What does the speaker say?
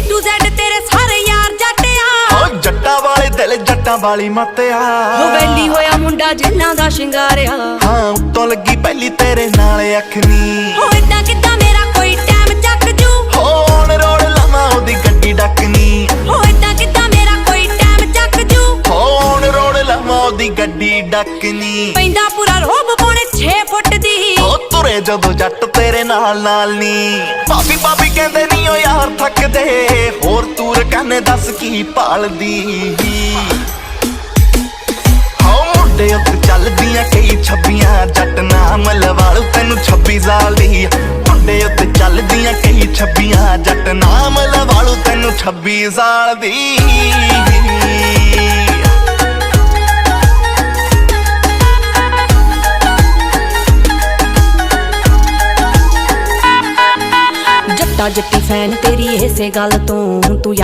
to Z ਤੇਰੇ ਸਾਰੇ ਯਾਰ ਜੱਟਿਆ ਓ ਜੱਟਾਂ ਵਾਲੇ ਦਿਲ ਜੱਟਾਂ ਵਾਲੀ ਮੱਤਿਆ ਹੋ ਵੈਲੀ ਹੋਇਆ ਮੁੰਡਾ ਜਿੰਨਾ ਦਾ ਸ਼ਿੰਗਾਰਿਆ ਹਾਂ ਉੱਤੋਂ ਲੱਗੀ ਪਹਿਲੀ ਤੇਰੇ ਨਾਲ ਅੱਖ ਨੀ ਹੋ ਏਦਾਂ ਕਿੱਦਾਂ ਮੇਰਾ ਕੋਈ ਟਾਈਮ ਚੱਕ ਜੂ ਹੋਣ ਰੋੜ ਲਾਵਾਂ ਉਹਦੀ ਗੱਡੀ ਡੱਕਨੀ ਹੋ ਏਦਾਂ ਕਿੱਦਾਂ ਮੇਰਾ ਕੋਈ ਟਾਈਮ ਚੱਕ ਜੂ ਹੋਣ ਰੋੜ ਲਾਵਾਂ ਉਹਦੀ ਗੱਡੀ ਡੱਕਨੀ ਪੈਂਦਾ ਪੂਰਾ ਰੋਬ ਪੌਣੇ 6 ਫੁੱਟ ਦੀ ਓ ਤੁਰੇ ਜਦੋਂ ਜੱਟ ਤੇਰੇ ਨਾਲ ਨਾਲ ਨੀ ਭਾਬੀ ਭਾਬੀ ਕਹਿੰਦੇ ਨੀ ਓ ਯਾਰ ਥੱਕਦੇ ਹੋਰ ਤੂਰ ਕਹਿੰਦੇ ਦੱਸ ਕੀ ਭਾਲਦੀ ਹੋ ਮੁੰਡੇ ਉੱਤੇ ਚੱਲਦੀਆਂ ਕਈ ਛੱਬੀਆਂ ਜੱਟ ਨਾਮ ਲਵਾਲੂ ਤੈਨੂੰ 26 ਸਾਲ ਦੀ ਮੁੰਡੇ ਉੱਤੇ ਚੱਲਦੀਆਂ ਕਈ ਛੱਬੀਆਂ ਜੱਟ ਨਾਮ ਲਵਾਲੂ ਤੈਨੂੰ 26 ਸਾਲ ਦੀ ਜੱਟਾ ਜੱਟੀ ਫੈਨ ਤੇਰੀ ਇਸੇ ਗੱਲ ਤੋਂ ਤੂੰ